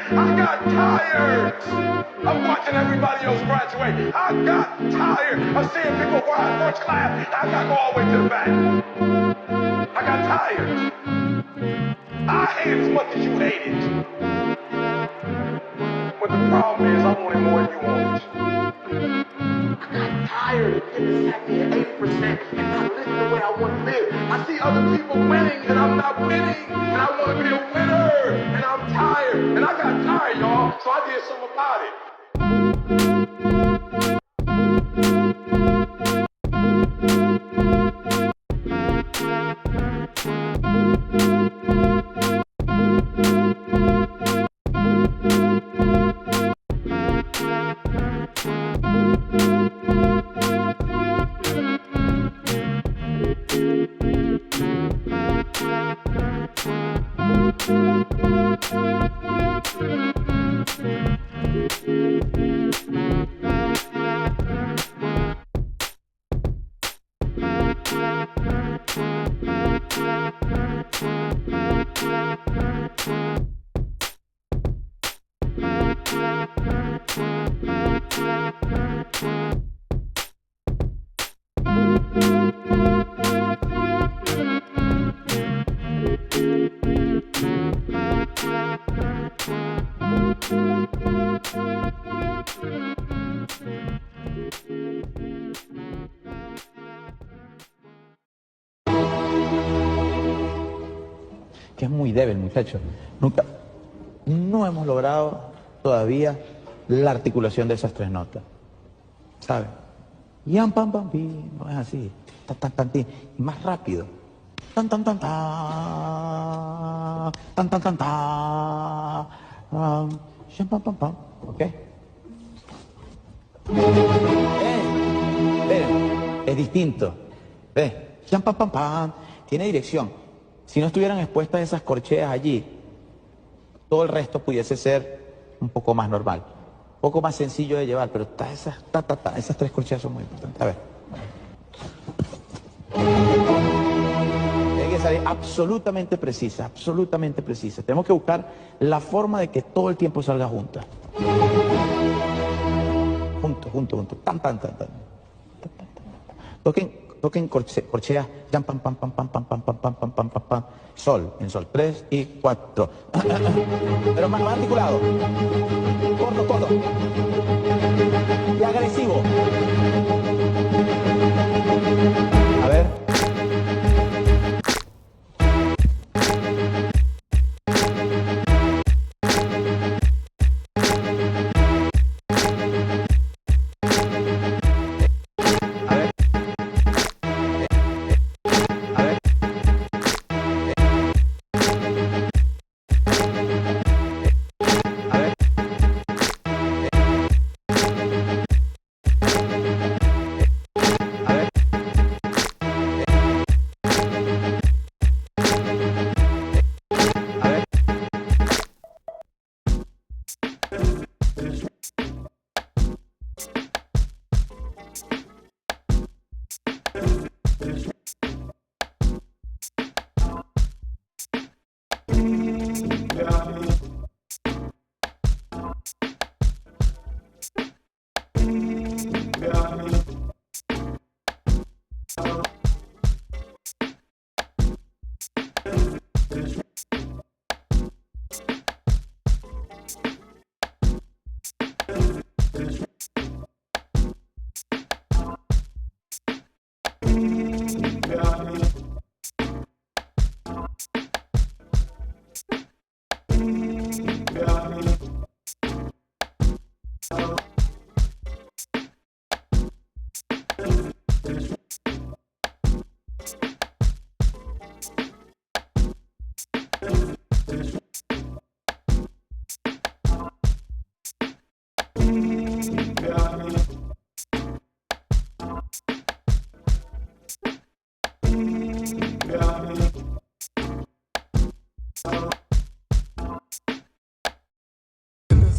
I got tired of watching everybody else graduate. I got tired of seeing people ride first class. I got to go all the way to the back. I got tired. I hate it as much as you hate it. But the problem is I want it more than you want it. I got tired of getting exactly at 80% and not living the way I want to live. I see other people winning and I'm not winning. And I want to be a winner. And I'm tired. And I got tired, y'all. So I did something about it. Que es muy débil, muchacho. No hemos logrado todavía la articulación de esas tres notas. ¿Sabes? Yam, pam, pam, pi, no es así. Tan, tan, tan, ti. Y más rápido. Tan, tan, tan, tan. Tan, tan, tan, tan. Yam, pam, pam, pam. ¿Ok? Es distinto. ¿Ves? Yam, pam, pam, pam. Tiene dirección. Si no estuvieran expuestas esas corcheas allí, todo el resto pudiese ser un poco más normal, un poco más sencillo de llevar, pero esas tres corcheas son muy importantes. A ver. Tiene que salir absolutamente precisa, absolutamente precisa. Tenemos que buscar la forma de que todo el tiempo salga junta. Junto. Tan. Toquen corcheas, jam, pam, pam, pam, pam, pam, pam, pam, pam, pam, pam, pam, pam, sol, en sol, 3 y 4. Pero más articulado. Corto. Y agresivo. A ver.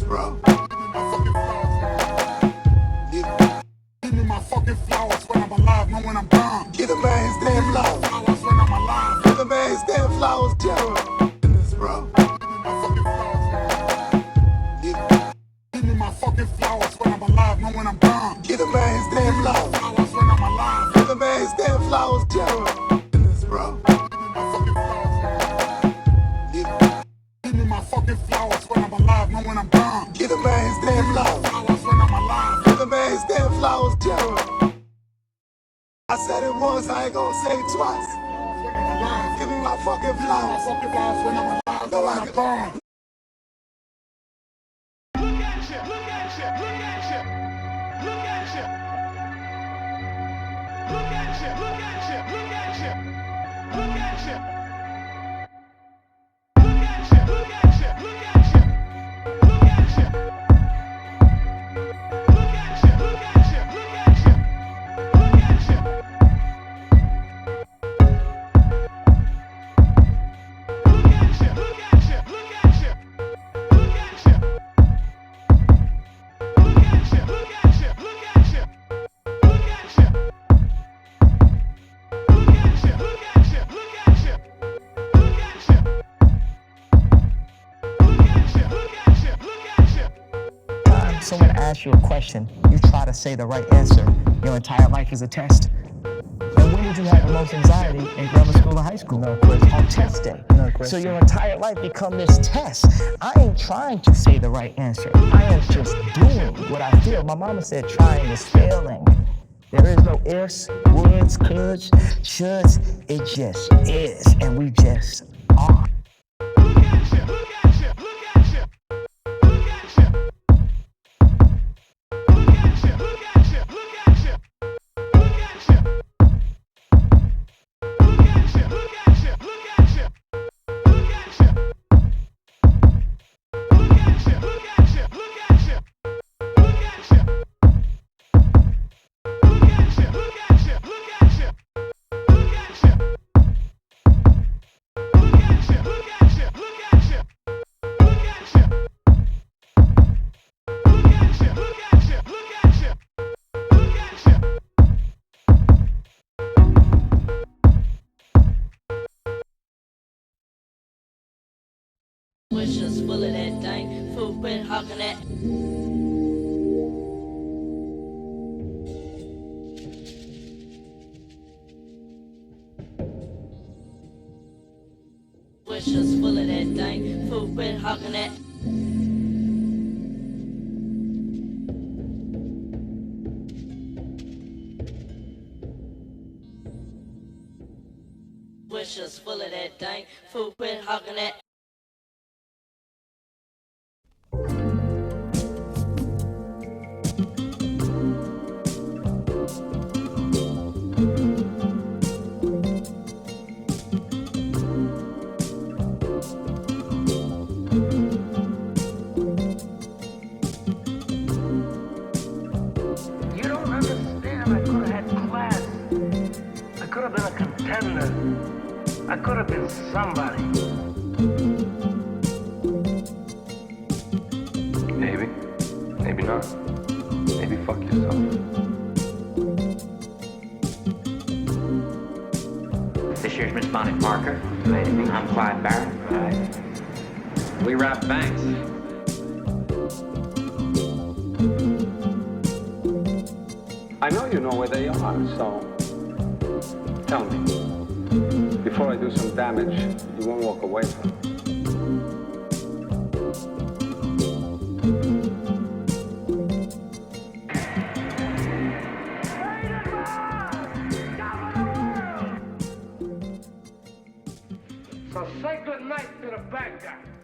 Bro. Give me my fucking flowers when I'm alive, not when I'm gone. Give the man his damn flowers when I'm alive. Give the man his damn flowers, Gerald. Bro. My fucking flowers. Give me my fucking flowers when I'm alive, not when I'm gone. Give the man his damn flowers when I'm alive. Give the man his damn flowers, Gerald. Bro. My fucking flowers. Give me my fucking flowers when I'm alive, not when I'm gone. Give the man his damn flowers when I'm alive. Give the man his damn flowers, Gerald. I said it once, I ain't gonna say it twice. Give me my fucking flowers. My fucking flowers when I'm alive, no, I'm gone. Look at you, look at you, look at you, look at you. Look at you, look at you, look at you, look at you. Look at you, look at you, look at you, look at you. Look at you, look at you, look at you, look at you. Look at you, look at you, look at you, look at you. Look at you, look at you, look at you, look at you. Look at you, look at you, look at you, look at you. Time someone asks you a question, you try to say the right answer. Your entire life is a test. And when did you have the most anxiety in grammar school and high school? No question. On test day. No question. So your entire life become this test. I ain't trying to say the right answer. I am just doing what I feel. My mama said trying is failing. There is no ifs, woulds, coulds, shoulds. It just is, and we just are. Wishes full of that thing, food been hawking that. Wishes full of that thing, food been hawking that. Wishes full of that thing, food been hawking that. You don't understand. I could have had class. I could have been a contender. I could have been somebody. Maybe. Maybe not. Maybe fuck yourself. This year's Miss Bonnie Parker. Maybe. I'm Clyde Barrett. Right. We rob banks. I know you know where they are, so tell me. before I do some damage you won't walk away from. So say good night to the bad guy.